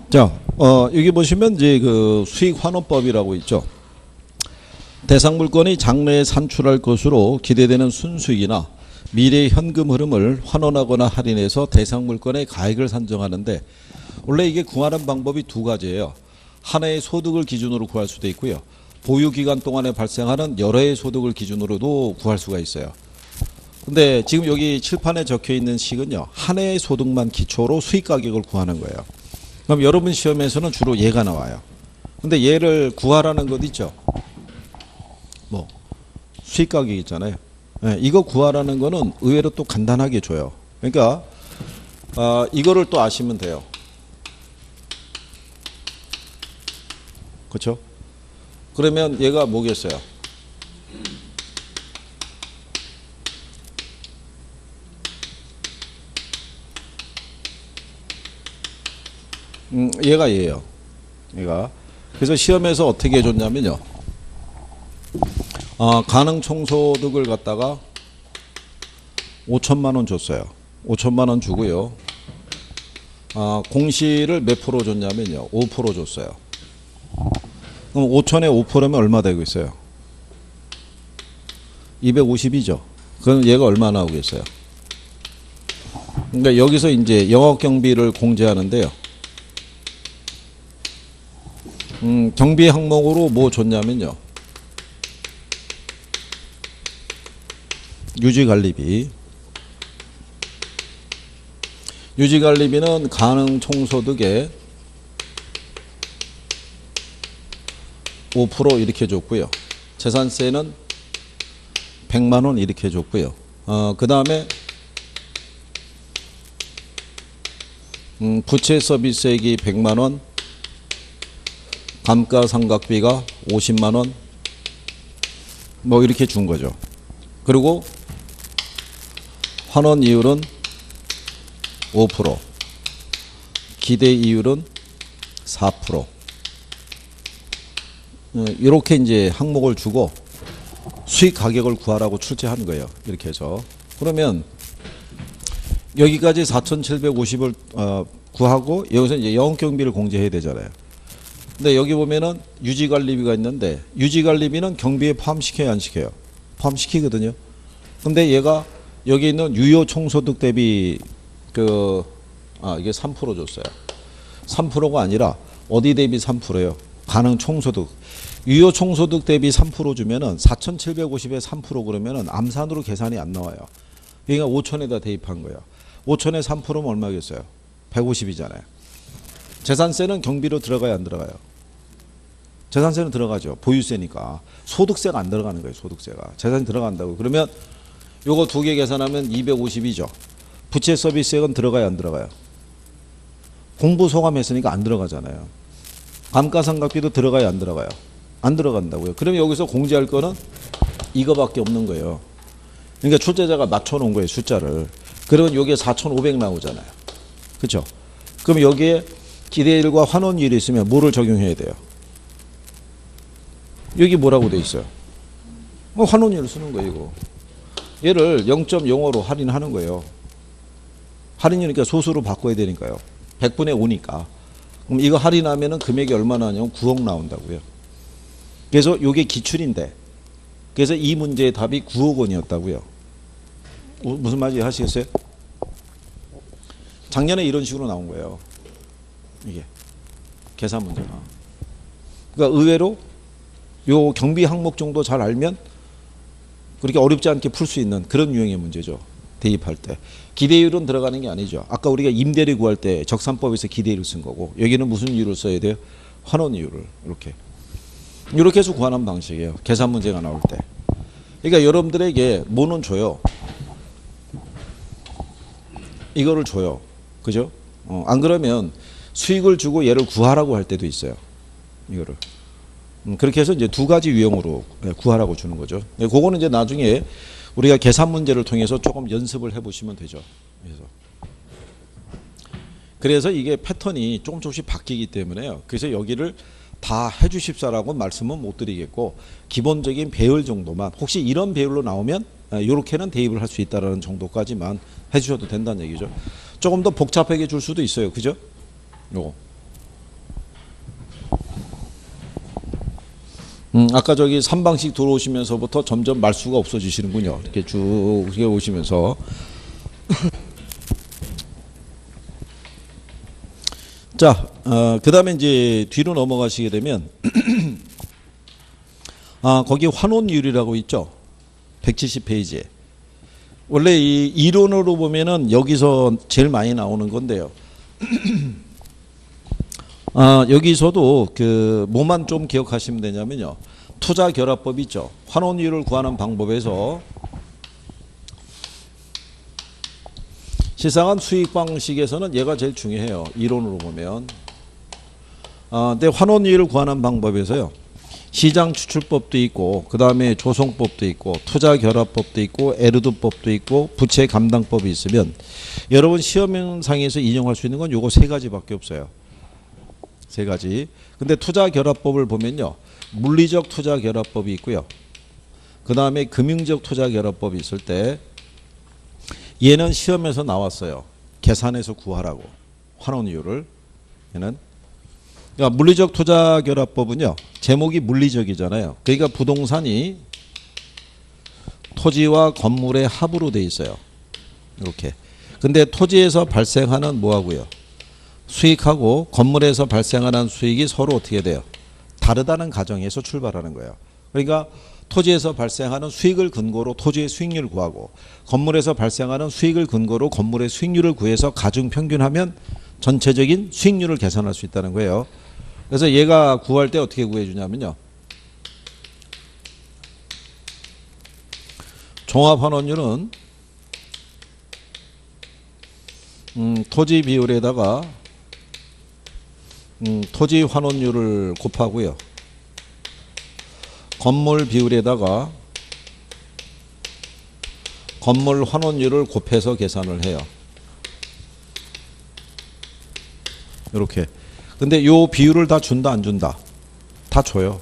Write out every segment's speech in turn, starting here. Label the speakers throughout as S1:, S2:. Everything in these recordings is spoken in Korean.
S1: 자, 여기 보시면 이제 그 수익 환원법이라고 있죠. 대상 물건이 장래에 산출할 것으로 기대되는 순수익이나 미래의 현금 흐름을 환원하거나 할인해서 대상 물건의 가액을 산정하는데, 원래 이게 구하는 방법이 두 가지예요. 하나의 소득을 기준으로 구할 수도 있고요. 보유 기간 동안에 발생하는 여러 해의 소득을 기준으로도 구할 수가 있어요. 근데 지금 여기 칠판에 적혀 있는 식은요, 한 해의 소득만 기초로 수익 가격을 구하는 거예요. 그럼 여러분 시험에서는 주로 얘가 나와요. 근데 얘를 구하라는 것 있죠. 뭐 수익 가격 있잖아요. 네, 이거 구하라는 거는 의외로 또 간단하게 줘요. 그러니까 이거를 또 아시면 돼요. 그렇죠? 그러면 얘가 뭐겠어요? 얘가 얘예요. 얘가. 그래서 시험에서 어떻게 해줬냐면요. 가능 총소득을 갖다가 5천만 원 줬어요. 5천만 원 주고요. 공시를 몇 프로 줬냐면요. 5% 줬어요. 그럼 5천에 5%면 얼마 되고 있어요? 250이죠. 그럼 얘가 얼마 나오겠어요? 그러니까 여기서 이제 영업경비를 공제하는데요. 경비 항목으로 뭐 줬냐면요. 유지관리비. 유지관리비는 가능 총소득의 5% 이렇게 줬고요. 재산세는 100만 원 이렇게 줬고요. 그 다음에 부채 서비스액이 100만 원, 감가상각비가 50만 원, 뭐 이렇게 준 거죠. 그리고 환원 이율은 5%, 기대 이율은 4%. 이렇게 이제 항목을 주고 수익 가격을 구하라고 출제한 거예요. 이렇게 해서. 그러면 여기까지 4,750을 구하고 여기서 이제 영업경비를 공제해야 되잖아요. 근데 여기 보면은 유지관리비가 있는데, 유지관리비는 경비에 포함시켜야 안 시켜요? 포함시키거든요. 근데 얘가 여기 있는 유효총소득 대비 이게 3% 줬어요. 3%가 아니라 어디 대비 3%예요? 가능 총소득. 유효총소득 대비 3% 주면은 4,750에 3% 그러면은 암산으로 계산이 안 나와요. 그러니까 5천에다 대입한 거예요. 5천에 3%면 얼마겠어요? 150이잖아요. 재산세는 경비로 들어가요, 안 들어가요? 재산세는 들어가죠. 보유세니까. 소득세가 안 들어가는 거예요, 소득세가. 재산이 들어간다고. 그러면 요거 두 개 계산하면 250이죠. 부채 서비스액은 들어가요, 안 들어가요? 공부 소감했으니까 안 들어가잖아요. 감가상각비도 들어가요, 안 들어가요? 안 들어간다고요. 그러면 여기서 공제할 거는 이거밖에 없는 거예요. 그러니까 출제자가 맞춰놓은 거예요, 숫자를. 그러면 여기에 4,500 나오잖아요. 그렇죠? 그럼 여기에 기대율과 환원율이 있으면 뭐를 적용해야 돼요? 여기 뭐라고 돼 있어요? 환원율을 쓰는 거예요, 이거. 얘를 0.05로 할인하는 거예요. 할인이니까 소수로 바꿔야 되니까요. 100분의 5니까. 그럼 이거 할인하면은 금액이 얼마 나오냐면 9억 나온다고요. 그래서 이게 기출인데, 그래서 이 문제의 답이 9억 원이었다고요. 무슨 말인지 아시겠어요? 작년에 이런 식으로 나온 거예요. 이게 계산 문제가. 그러니까 의외로 요 경비 항목 정도 잘 알면 그렇게 어렵지 않게 풀 수 있는 그런 유형의 문제죠. 대입할 때. 기대율은 들어가는 게 아니죠. 아까 우리가 임대료 구할 때 적산법에서 기대율을 쓴 거고, 여기는 무슨 이율을 써야 돼요? 환원 이율을. 이렇게 해서 구하는 방식이에요. 계산 문제가 나올 때. 그러니까 여러분들에게 뭐는 줘요? 이거를 줘요. 그죠? 안 그러면 수익을 주고 얘를 구하라고 할 때도 있어요. 이거를. 그렇게 해서 이제 두 가지 유형으로 구하라고 주는 거죠. 그거는 이제 나중에 우리가 계산 문제를 통해서 조금 연습을 해보시면 되죠. 그래서 이게 패턴이 조금씩 바뀌기 때문에요. 그래서 여기를 다 해주십사라고 말씀은 못 드리겠고, 기본적인 배열 정도만, 혹시 이런 배열로 나오면 이렇게는 대입을 할 수 있다는 정도까지만 해주셔도 된다는 얘기죠. 조금 더 복잡하게 줄 수도 있어요. 그죠? 요거. 아까 저기 3방식 들어오시면서부터 점점 말수가 없어지시는군요. 이렇게 쭉 오시면서. 자, 그 다음에 이제 뒤로 넘어가시게 되면, 거기 환원율이라고 있죠. 170페이지에. 원래 이 이론으로 보면은 여기서 제일 많이 나오는 건데요. 여기서도 그 뭐만 좀 기억하시면 되냐면요. 투자 결합법 있죠. 환원율을 구하는 방법에서 시상한 수익 방식에서는 얘가 제일 중요해요. 이론으로 보면. 근데 환원율을 구하는 방법에서요. 시장 추출법도 있고 그 다음에 조성법도 있고 투자 결합법도 있고 에르두법도 있고 부채 감당법이 있으면 여러분 시험상에서 인용할 수 있는 건 요거 세 가지밖에 없어요. 세 가지. 근데 투자 결합법을 보면요. 물리적 투자 결합법이 있고요. 그 다음에 금융적 투자 결합법이 있을 때 얘는 시험에서 나왔어요. 계산해서 구하라고. 환원율을. 얘는. 그러니까 물리적 투자 결합법은요. 제목이 물리적이잖아요. 그러니까 부동산이 토지와 건물의 합으로 돼 있어요. 이렇게. 근데 토지에서 발생하는 뭐하고요? 수익하고 건물에서 발생하는 수익이 서로 어떻게 돼요? 다르다는 가정에서 출발하는 거예요. 그러니까 토지에서 발생하는 수익을 근거로 토지의 수익률을 구하고 건물에서 발생하는 수익을 근거로 건물의 수익률을 구해서 가중 평균하면 전체적인 수익률을 계산할 수 있다는 거예요. 그래서 얘가 구할 때 어떻게 구해주냐면요. 종합환원율은 토지 비율에다가 토지 환원율을 곱하고요. 건물 비율에다가 건물 환원율을 곱해서 계산을 해요. 이렇게. 근데 요 비율을 다 준다 안 준다? 다 줘요.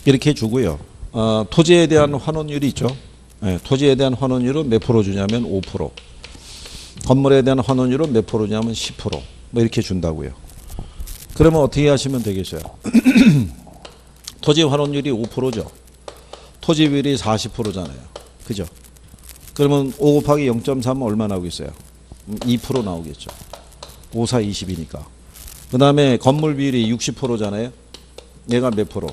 S1: 이렇게 주고요. 토지에 대한 환원율이 있죠. 네, 토지에 대한 환원율은 몇 프로 주냐면 5%. 건물에 대한 환원율은 몇 프로 주냐면 10%. 뭐 이렇게 준다고요. 그러면 어떻게 하시면 되겠어요? 토지 환원율이 5%죠. 토지 비율이 40%잖아요. 그죠? 그러면 5 곱하기 0.3은 얼마 나오겠어요? 2% 나오겠죠. 5, 4, 20이니까. 그 다음에 건물 비율이 60%잖아요. 얘가 몇 프로?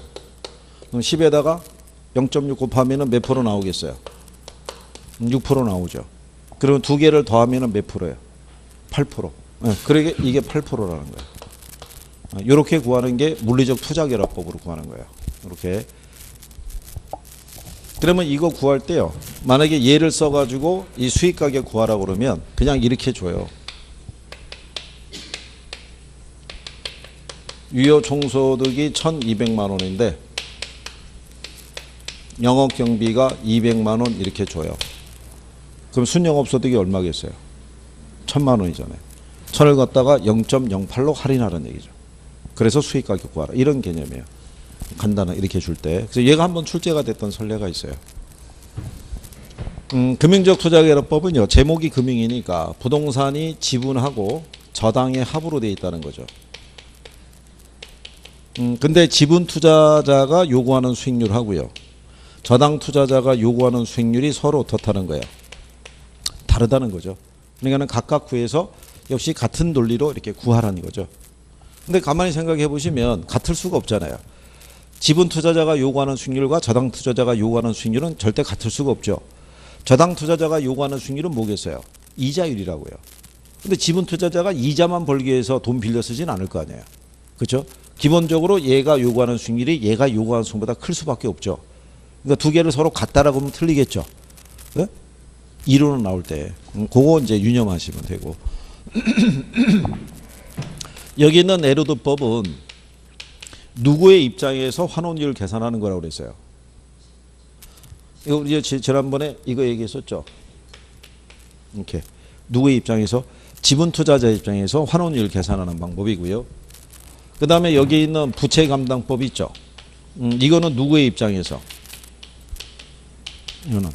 S1: 그럼 10에다가 0.6 곱하면 몇 프로 나오겠어요? 6% 나오죠. 그러면 두 개를 더하면 몇 프로예요? 8%. 네, 그러게 이게 8%라는 거예요. 이렇게 구하는 게 물리적 투자 결합법으로 구하는 거예요. 이렇게. 그러면 이거 구할 때요. 만약에 얘를 써가지고 이 수익 가격 구하라고 그러면 그냥 이렇게 줘요. 유효 총소득이 1,200만 원인데 영업 경비가 200만 원 이렇게 줘요. 그럼 순영업소득이 얼마겠어요? 1,000만 원이잖아요. 1,000을 갖다가 0.08로 할인하라는 얘기죠. 그래서 수익 가격 구하라. 이런 개념이에요. 간단한 이렇게 줄 때. 그래서 얘가 한번 출제가 됐던 선례가 있어요. 금융적 투자결합법은요. 제목이 금융이니까 부동산이 지분하고 저당의 합으로 되어 있다는 거죠. 근데 지분 투자자가 요구하는 수익률 하고요. 저당 투자자가 요구하는 수익률이 서로 어떻다는 거예요. 다르다는 거죠. 그러니까 각각 구해서 역시 같은 논리로 이렇게 구하라는 거죠. 근데 가만히 생각해 보시면 같을 수가 없잖아요. 지분 투자자가 요구하는 수익률과 저당 투자자가 요구하는 수익률은 절대 같을 수가 없죠. 저당 투자자가 요구하는 수익률은 뭐겠어요? 이자율이라고요. 근데 지분 투자자가 이자만 벌기 위해서 돈 빌려 쓰진 않을 거 아니에요. 그렇죠? 기본적으로 얘가 요구하는 수익률이 얘가 요구하는 수익보다 클 수밖에 없죠. 그러니까 두 개를 서로 같다라고 하면 틀리겠죠. 네? 이론은 나올 때 그거 이제 유념하시면 되고. 여기 있는 에르두법은 누구의 입장에서 환원율을 계산하는 거라고 그랬어요. 이거 우리 지난번에 이거 얘기했었죠. 이렇게 누구의 입장에서 지분 투자자 입장에서 환원율을 계산하는 방법이고요. 그 다음에 여기 있는 부채 감당법이 있죠. 이거는 누구의 입장에서? 이거는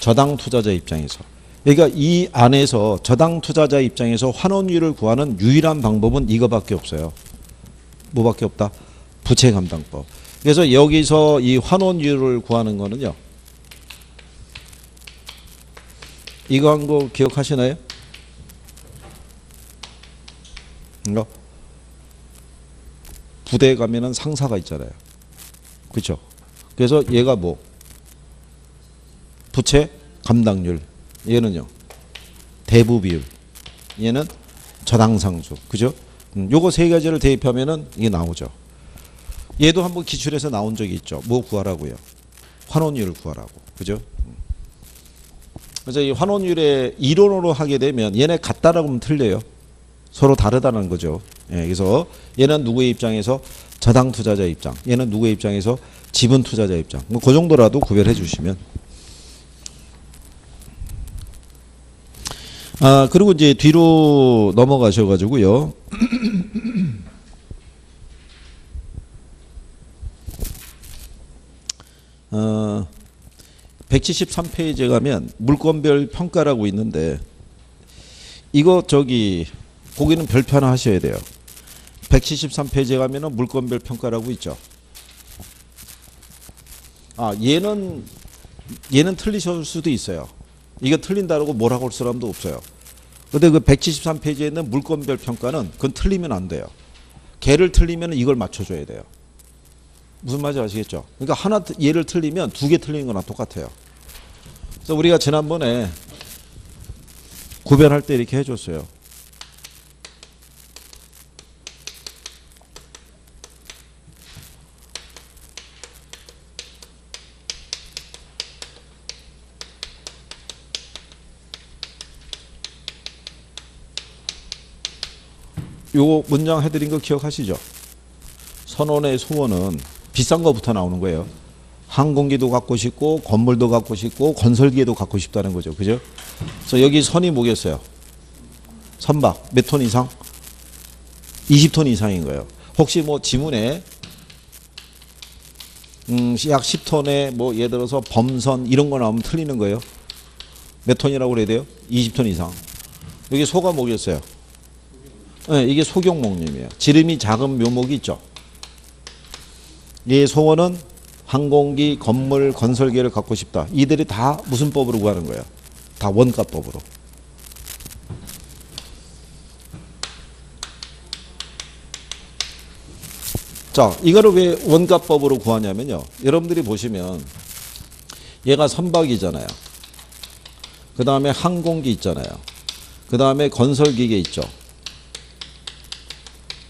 S1: 저당 투자자 입장에서. 그러니까 이 안에서 저당 투자자 입장에서 환원율을 구하는 유일한 방법은 이거밖에 없어요. 뭐밖에 없다? 부채 감당법. 그래서 여기서 이 환원율을 구하는 거는요. 이거 한 거 기억하시나요? 이거 부대에 가면은 상사가 있잖아요. 그렇죠? 그래서 얘가 뭐 부채 감당률, 얘는요 대부 비율, 얘는 저당상수, 그죠? 요거 세 가지를 대입하면은 이게 나오죠. 얘도 한번 기출에서 나온 적이 있죠. 뭐 구하라고요? 환원율을 구하라고, 그죠? 그래서 이 환원율의 이론으로 하게 되면 얘네 같다라고 하면 틀려요. 서로 다르다는 거죠. 예, 그래서 얘는 누구의 입장에서 저당 투자자 입장, 얘는 누구의 입장에서 지분 투자자 입장. 뭐 그 정도라도 구별해 주시면. 아, 그리고 이제 뒤로 넘어가셔 가지고요. 173페이지에 가면 물건별 평가라고 있는데 이거 저기 거기는 별표 하나 하셔야 돼요. 173페이지에 가면은 물건별 평가라고 있죠. 아, 얘는 틀리실 수도 있어요. 이거 틀린다고 뭐라고 할 사람도 없어요. 근데 그 173페이지에 있는 물건별 평가는 그건 틀리면 안 돼요. 걔를 틀리면 이걸 맞춰줘야 돼요. 무슨 말인지 아시겠죠? 그러니까 하나 얘를 틀리면 두 개 틀리는 거랑 똑같아요. 그래서 우리가 지난번에 구별할 때 이렇게 해줬어요. 요 문장 해드린 거 기억하시죠? 선원의 소원은 비싼 거부터 나오는 거예요. 항공기도 갖고 싶고 건물도 갖고 싶고 건설기에도 갖고 싶다는 거죠. 그죠? 그래서 여기 선이 뭐겠어요? 선박 몇 톤 이상? 20톤 이상인 거예요. 혹시 뭐 지문에 약 10톤에 뭐 예를 들어서 범선 이런 거 나오면 틀리는 거예요. 몇 톤이라고 그래야 돼요? 20톤 이상. 여기 소가 뭐겠어요? 네, 이게 소경목림이에요. 지름이 작은 묘목이 있죠. 이 소원은 항공기, 건물, 건설기를 갖고 싶다. 이들이 다 무슨 법으로 구하는 거예요? 다 원가법으로. 자, 이거를 왜 원가법으로 구하냐면요. 여러분들이 보시면 얘가 선박이잖아요. 그 다음에 항공기 있잖아요. 그 다음에 건설기계 있죠.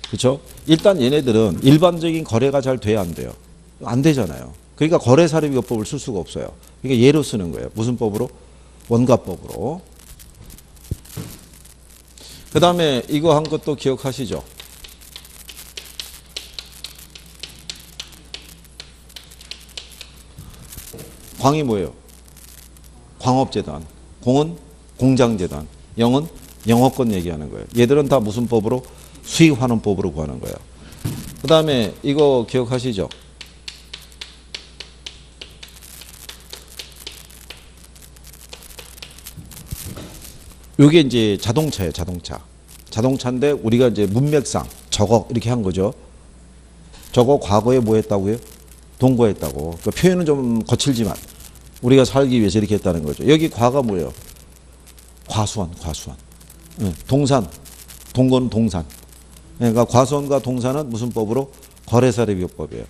S1: 그렇죠? 일단 얘네들은 일반적인 거래가 잘 돼야 안 돼요. 안 되잖아요. 그러니까 거래사례비법을 쓸 수가 없어요. 그러니까 예로 쓰는 거예요. 무슨 법으로? 원가법으로. 그 다음에 이거 한 것도 기억하시죠? 광이 뭐예요? 광업재단. 공은 공장재단. 영은 영업권 얘기하는 거예요. 얘들은 다 무슨 법으로? 수익환원법으로 구하는 거예요. 그 다음에 이거 기억하시죠? 요게 이제 자동차예요, 자동차. 자동차인데 우리가 이제 문맥상 저거 이렇게 한 거죠. 저거 과거에 뭐 했다고요? 동거했다고. 그 표현은 좀 거칠지만 우리가 살기 위해서 이렇게 했다는 거죠. 여기 과가 뭐예요? 과수원, 과수원. 동산, 동거는 동산. 그러니까 과수원과 동산은 무슨 법으로? 거래사례비교법이에요.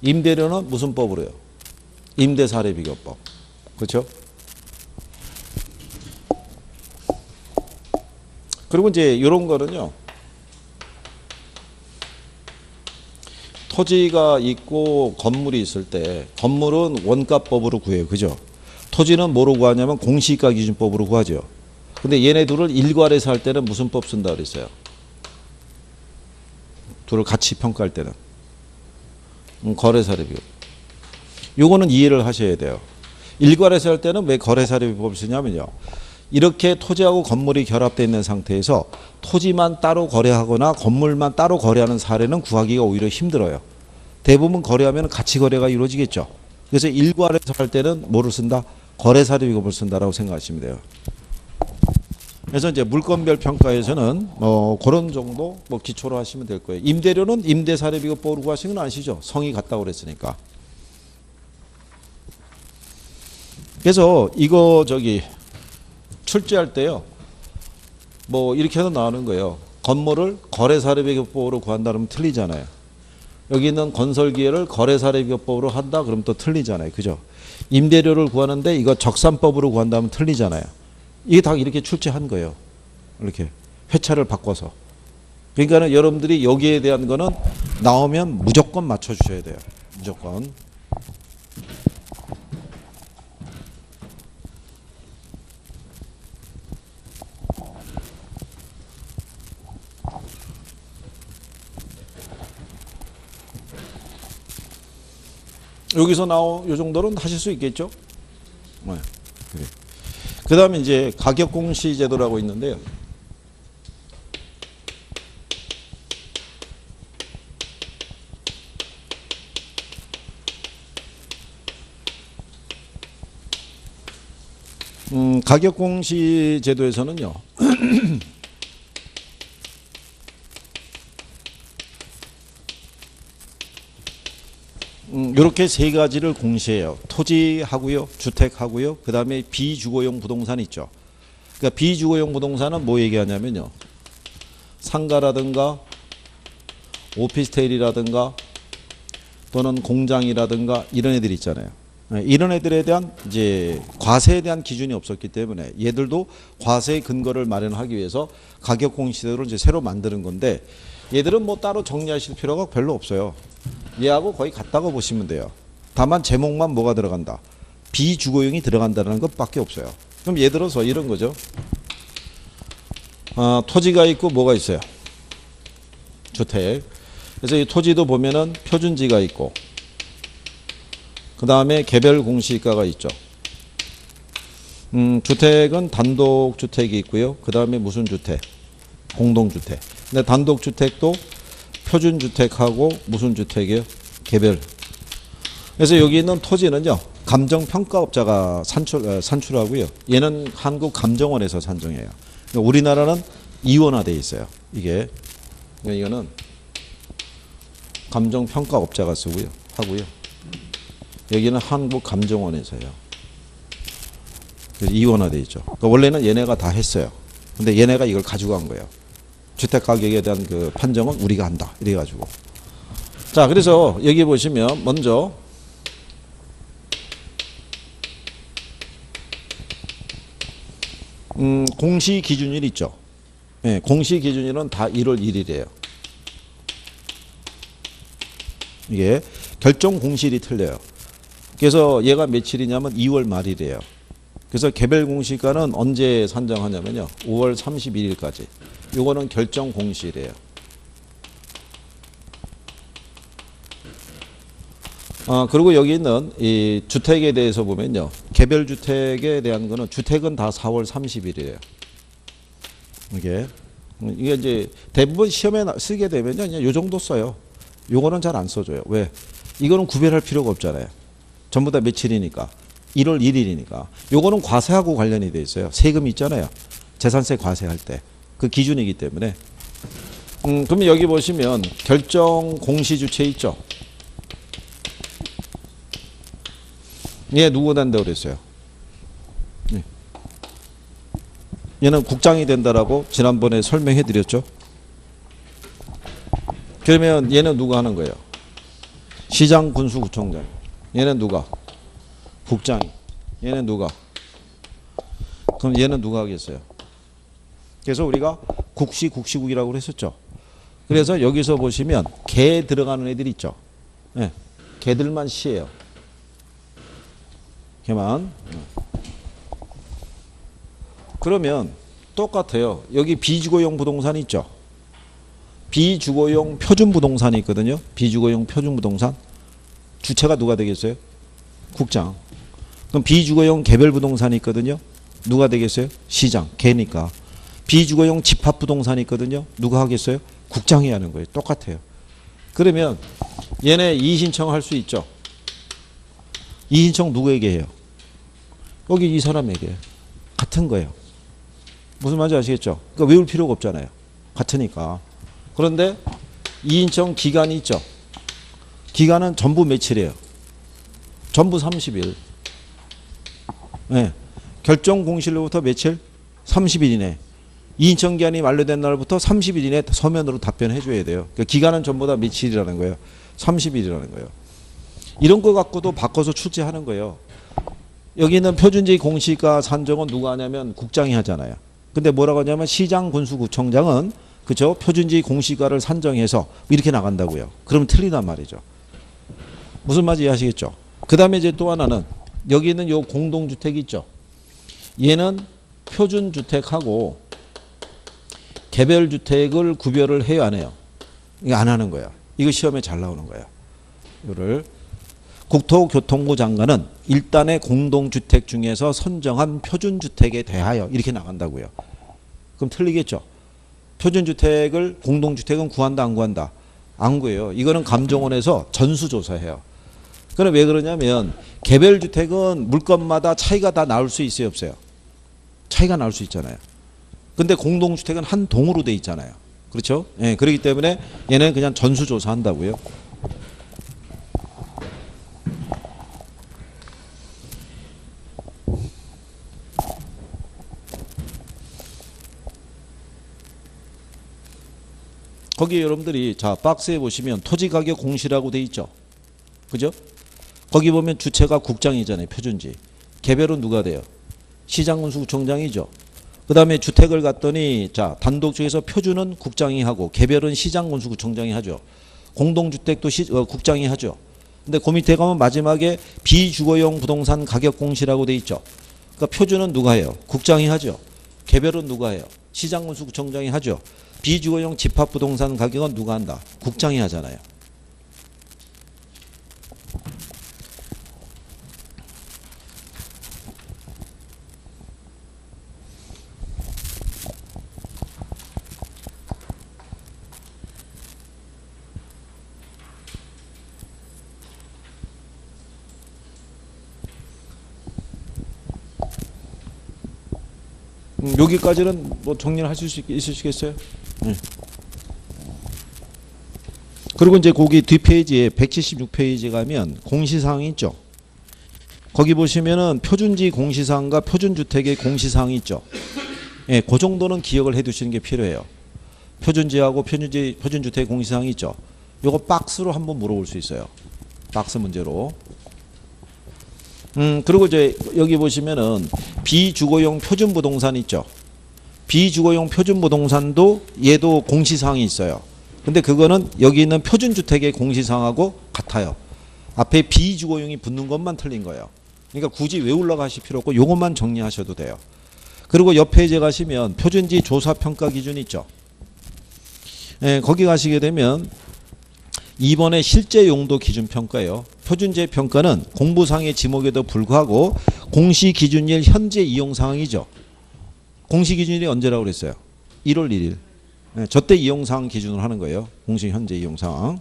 S1: 임대료는 무슨 법으로요? 임대사례비교법. 그렇죠? 그리고 이제 이런 거는요. 토지가 있고 건물이 있을 때 건물은 원가법으로 구해요. 그죠? 토지는 뭐로 구하냐면 공시지가 기준법으로 구하죠. 근데 얘네 둘을 일괄해서 할 때는 무슨 법 쓴다 그랬어요? 둘을 같이 평가할 때는 거래사례비법. 요거는 이해를 하셔야 돼요. 일괄해서 할 때는 왜 거래사례비법을 쓰냐면요. 이렇게 토지하고 건물이 결합되어 있는 상태에서 토지만 따로 거래하거나 건물만 따로 거래하는 사례는 구하기가 오히려 힘들어요. 대부분 거래하면 같이 거래가 이루어지겠죠. 그래서 일괄해서 할 때는 뭐를 쓴다? 거래사례 비급을 쓴다라고 생각하시면 돼요. 그래서 이제 물건별 평가에서는 그런 정도 뭐 기초로 하시면 될 거예요. 임대료는 임대사례 비급법으로 구하시는 건 아시죠? 성이 같다고 그랬으니까. 그래서 이거 출제할 때요. 뭐 이렇게 해서 나오는 거예요. 건물을 거래사례비급법으로 구한다 그러면 틀리잖아요. 여기 있는 건설기회를 거래사례비급법으로 한다 그러면 또 틀리잖아요. 그죠? 임대료를 구하는데 이거 적산법으로 구한다면 틀리잖아요. 이게 다 이렇게 출제한 거예요. 이렇게 회차를 바꿔서. 그러니까 여러분들이 여기에 대한 거는 나오면 무조건 맞춰주셔야 돼요. 무조건. 여기서 나온 요 정도는 하실 수 있겠죠? 네. 그래. 그 다음에 이제 가격공시 제도라고 있는데요. 가격공시 제도에서는요. 이렇게 세 가지를 공시해요. 토지하고요, 주택하고요, 그 다음에 비주거용 부동산 있죠. 그러니까 비주거용 부동산은 뭐 얘기하냐면요. 상가라든가 오피스텔이라든가 또는 공장이라든가 이런 애들 있잖아요. 이런 애들에 대한 이제 과세에 대한 기준이 없었기 때문에 얘들도 과세 근거를 마련하기 위해서 가격 공시제도를 이제 새로 만드는 건데 얘들은 뭐 따로 정리하실 필요가 별로 없어요. 얘하고 거의 같다고 보시면 돼요. 다만 제목만 뭐가 들어간다. 비주거용이 들어간다는 것밖에 없어요. 그럼 예를 들어서 이런 거죠. 토지가 있고 뭐가 있어요. 주택. 그래서 이 토지도 보면은 표준지가 있고 그 다음에 개별 공시가가 있죠. 주택은 단독주택이 있고요. 그 다음에 무슨 주택? 공동주택. 근데 단독주택도 표준주택하고 무슨 주택이에요? 개별. 그래서 여기 있는 토지는요. 감정평가업자가 산출하고요. 얘는 한국감정원에서 산정해요. 그러니까 우리나라는 이원화되어 있어요. 이게. 그러니까 이거는 감정평가업자가 쓰고요. 하고요. 여기는 한국감정원에서요. 이원화되어 있죠. 그러니까 원래는 얘네가 다 했어요. 근데 얘네가 이걸 가져간 거예요. 주택가격에 대한 그 판정은 우리가 한다. 이래가지고. 자, 그래서 여기 보시면 먼저 공시기준일 있죠. 네, 공시기준일은 다 1월 1일이에요. 이게 결정 공시일이 틀려요. 그래서 얘가 며칠이냐면 2월 말이래요. 그래서 개별 공시가는 언제 산정하냐면요. 5월 31일까지. 요거는 결정 공시일이에요. 그리고 여기 있는 이 주택에 대해서 보면요. 개별 주택에 대한 거는 주택은 다 4월 30일이에요. 이게 이제 대부분 시험에 쓰게 되면요. 그냥 요 정도 써요. 요거는 잘 안 써줘요. 왜? 이거는 구별할 필요가 없잖아요. 전부 다 며칠이니까. 1월 1일이니까. 요거는 과세하고 관련이 돼 있어요. 세금 있잖아요. 재산세 과세할 때. 그 기준이기 때문에. 그러면 여기 보시면 결정 공시주체 있죠. 얘 누구 된다고 그랬어요? 얘는 국장이 된다라고 지난번에 설명해 드렸죠. 그러면 얘는 누가 하는 거예요? 시장, 군수, 구청장. 얘는 누가? 국장이. 얘는 누가? 그럼 얘는 누가 하겠어요? 그래서 우리가 국시, 국시국이라고 그랬었죠. 그래서 여기서 보시면 개 들어가는 애들 있죠. 네. 개들만 시예요. 개만. 그러면 똑같아요. 여기 비주거용 부동산 있죠. 비주거용 표준부동산이 있거든요. 비주거용 표준부동산. 주체가 누가 되겠어요? 국장. 그럼 비주거용 개별부동산이 있거든요. 누가 되겠어요? 시장. 개니까. 비주거용 집합부동산이 있거든요. 누가 하겠어요? 국장이 하는 거예요. 똑같아요. 그러면 얘네 이의신청 할 수 있죠. 이의신청 누구에게 해요? 여기 이 사람에게 같은 거예요. 무슨 말인지 아시겠죠? 그러니까 외울 필요가 없잖아요. 같으니까. 그런데 2인청 기간이 있죠. 기간은 전부 며칠이에요? 전부 30일. 네. 결정 공실로부터 며칠? 30일 이내. 2인청 기한이 만료된 날부터 30일 이내 서면으로 답변해 줘야 돼요. 그러니까 기간은 전부 다 며칠이라는 거예요. 30일이라는 거예요. 이런 거 갖고도 바꿔서 출제하는 거예요. 여기는 표준지 공시가 산정은 누가 하냐면 국장이 하잖아요. 근데 뭐라고 하냐면 시장 군수구청장은 그죠? 표준지 공시가를 산정해서 이렇게 나간다고요. 그러면 틀리단 말이죠. 무슨 말인지 이해하시겠죠? 그 다음에 이제 또 하나는 여기 있는 요 공동주택 있죠? 얘는 표준주택하고 개별주택을 구별을 해요, 안 해요? 이거 안 하는 거야. 이거 시험에 잘 나오는 거야. 이거를 국토교통부 장관은 일단의 공동주택 중에서 선정한 표준주택에 대하여 이렇게 나간다고요. 그럼 틀리겠죠? 표준주택을 공동주택은 구한다 안 구한다? 안 구해요. 이거는 감정원에서 전수조사해요. 그럼 왜 그러냐면 개별주택은 물건마다 차이가 다 나올 수 있어요 없어요? 차이가 나올 수 있잖아요. 근데 공동주택은 한 동으로 돼 있잖아요. 그렇죠? 예, 그렇기 때문에 얘는 그냥 전수조사한다고요. 거기에 여러분들이 자 박스에 보시면 토지가격 공시라고 돼 있죠. 그죠? 거기 보면 주체가 국장이잖아요. 표준지. 개별은 누가 돼요? 시장군수구청장이죠. 그 다음에 주택을 갔더니 자 단독 중에서 표준은 국장이 하고 개별은 시장군수구청장이 하죠. 공동주택도 국장이 하죠. 근데 그 밑에 가면 마지막에 비주거용 부동산 가격 공시라고 돼 있죠. 그러니까 표준은 누가 해요? 국장이 하죠. 개별은 누가 해요? 시장군수구청장이 하죠. 비주거용 집합부동산 가격은 누가 한다? 국장이 하잖아요. 여기까지는 뭐 정리를 하실 수 있으시겠어요? 네. 그리고 이제 거기 뒷페이지에 176페이지 가면 공시사항이 있죠. 거기 보시면은 표준지 공시사항과 표준주택의 공시사항이 있죠. 예, 그 정도는 기억을 해 두시는 게 필요해요. 표준지하고 표준주택 공시사항이 있죠. 요거 박스로 한번 물어볼 수 있어요. 박스 문제로. 그리고 이제 여기 보시면은 비주거용 표준부동산 있죠. 비주거용 표준부동산도 얘도 공시사항이 있어요. 근데 그거는 여기 있는 표준주택의 공시사항하고 같아요. 앞에 비주거용이 붙는 것만 틀린 거예요. 그러니까 굳이 외우려고 하실 필요 없고 요것만 정리하셔도 돼요. 그리고 옆 페이지에 가시면 표준지 조사평가 기준 있죠. 예, 거기 가시게 되면 2번의 실제 용도 기준 평가예요. 표준지의 평가는 공부상의 지목에도 불구하고 공시기준일 현재 이용 상황이죠. 공시기준일이 언제라고 그랬어요? 1월 1일. 네, 저때 이용 상황 기준으로 하는 거예요. 공시 현재 이용 상황.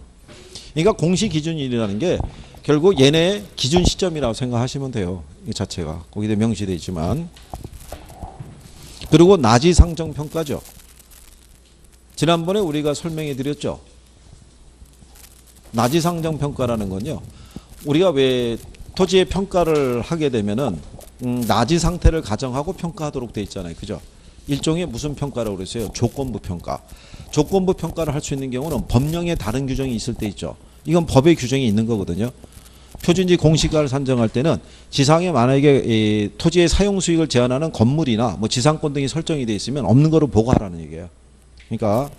S1: 그러니까 공시기준일이라는 게 결국 얘네의 기준 시점이라고 생각하시면 돼요. 이 자체가. 거기에 명시되어 있지만. 그리고 나지 상정 평가죠. 지난번에 우리가 설명해 드렸죠. 나지 상정 평가라는 건요. 우리가 왜 토지의 평가를 하게 되면은 나지 상태를 가정하고 평가하도록 돼 있잖아요. 그죠? 일종의 무슨 평가라고 그랬어요? 조건부 평가. 조건부 평가를 할 수 있는 경우는 법령에 다른 규정이 있을 때 있죠. 이건 법의 규정이 있는 거거든요. 표준지 공시가를 산정할 때는 지상에 만약에 이 토지의 사용 수익을 제한하는 건물이나 뭐 지상권 등이 설정이 돼 있으면 없는 거로 보고하라는 얘기예요. 그러니까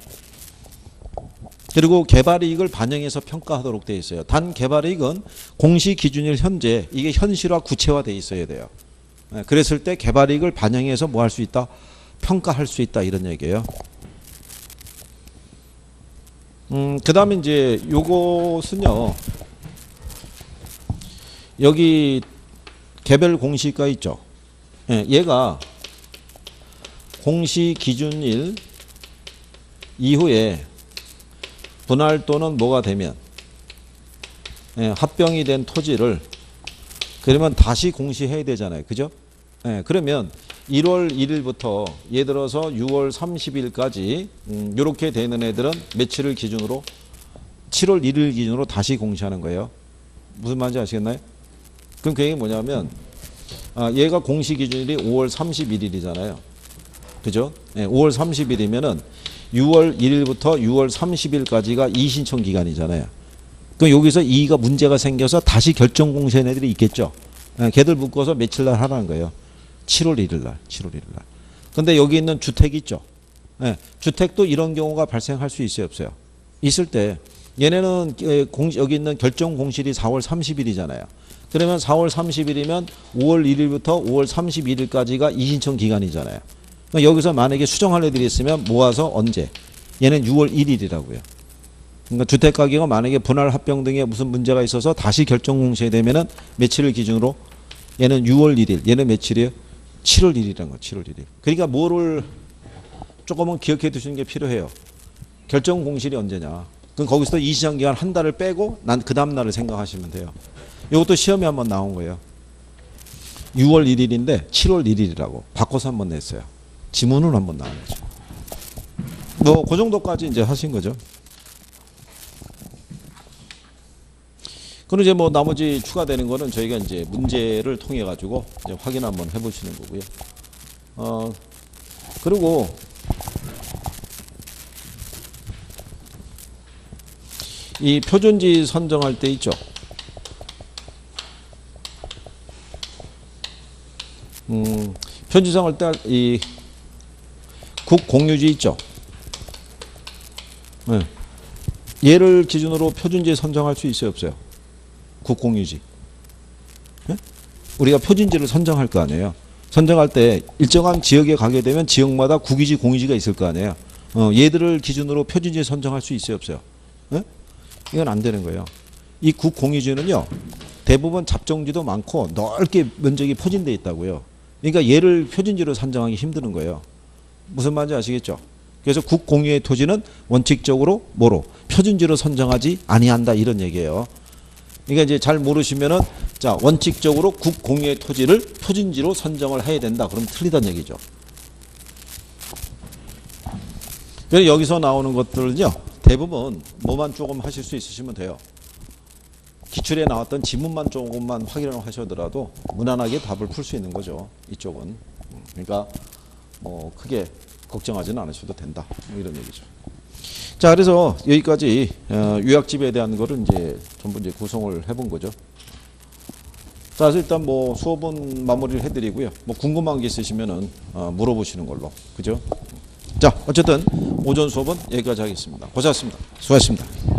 S1: 그리고 개발이익을 반영해서 평가하도록 되어 있어요. 단 개발이익은 공시기준일 현재 이게 현실화 구체화되어 있어야 돼요. 그랬을 때 개발이익을 반영해서 뭐 할 수 있다? 평가할 수 있다 이런 얘기예요. 그 다음에 이제 요것은요. 여기 개별 공시가 있죠. 얘가 공시기준일 이후에 분할 또는 뭐가 되면 합병이 된 토지를 그러면 다시 공시해야 되잖아요. 그죠? 예, 그러면 1월 1일부터 예를 들어서 6월 30일까지 이렇게 되는 애들은 며칠을 기준으로 7월 1일 기준으로 다시 공시하는 거예요. 무슨 말인지 아시겠나요? 그럼 그 얘기 뭐냐면 얘가 공시 기준일이 5월 31일이잖아요. 그죠? 예, 5월 30일이면은 6월 1일부터 6월 30일까지가 이의신청 기간이잖아요. 그럼 여기서 이의가 문제가 생겨서 다시 결정 공시한 애들이 있겠죠. 예, 걔들 묶어서 며칠 날 하라는 거예요. 7월 1일 날, 7월 1일 날. 근데 여기 있는 주택 있죠. 예, 주택도 이런 경우가 발생할 수 있어요, 없어요? 있을 때 얘네는 여기 있는 결정 공실이 4월 30일이잖아요. 그러면 4월 30일이면 5월 1일부터 5월 31일까지가 이의신청 기간이잖아요. 그러니까 여기서 만약에 수정할 애들이 있으면 모아서 언제? 얘는 6월 1일이라고요. 그러니까 주택가격은 만약에 분할 합병 등에 무슨 문제가 있어서 다시 결정 공시해야 되면은 며칠을 기준으로 얘는 6월 1일, 얘는 며칠이에요? 7월 1일이라는 거, 7월 1일. 그러니까 뭐를 조금은 기억해 두시는 게 필요해요. 결정 공실이 언제냐. 그럼 거기서 이의신청 기간 한 달을 빼고 난 그 다음 날을 생각하시면 돼요. 이것도 시험에 한번 나온 거예요. 6월 1일인데 7월 1일이라고 바꿔서 한번 냈어요. 지문으로 한번 나온 거죠. 뭐 그 정도까지 이제 하신 거죠. 그럼 이제 뭐 나머지 추가되는 거는 저희가 이제 문제를 통해 가지고 이제 확인 한번 해보시는 거고요. 그리고 이 표준지 선정할 때 있죠. 표준지 선정할 때 이 국공유지 있죠. 네. 얘를 기준으로 표준지 선정할 수 있어요, 없어요? 국공유지. 네? 우리가 표준지를 선정할 거 아니에요. 선정할 때 일정한 지역에 가게 되면 지역마다 국유지, 공유지가 있을 거 아니에요. 얘들을 기준으로 표준지 선정할 수 있어요, 없어요? 네? 이건 안 되는 거예요. 이 국공유지는요, 대부분 잡종지도 많고 넓게 면적이 포진되어 있다고요. 그러니까 얘를 표준지로 선정하기 힘드는 거예요. 무슨 말인지 아시겠죠? 그래서 국공유의 토지는 원칙적으로 뭐로? 표준지로 선정하지 아니한다, 이런 얘기예요. 그러니까 이제 잘 모르시면은, 자, 원칙적으로 국공유의 토지를 표준지로 선정을 해야 된다. 그럼 틀리다는 얘기죠. 그래서 여기서 나오는 것들은요, 대부분 뭐만 조금 하실 수 있으시면 돼요. 기출에 나왔던 지문만 조금만 확인을 하셔더라도 무난하게 답을 풀 수 있는 거죠. 이쪽은. 그러니까 뭐 크게 걱정하지는 않으셔도 된다. 뭐 이런 얘기죠. 자, 그래서 여기까지 요약집에 대한 거를 이제 전부 이제 구성을 해본 거죠. 자, 그래서 일단 뭐 수업은 마무리를 해드리고요. 뭐 궁금한 게 있으시면은 물어보시는 걸로, 그죠? 자, 어쨌든 오전 수업은 여기까지 하겠습니다. 고생하셨습니다. 수고하셨습니다.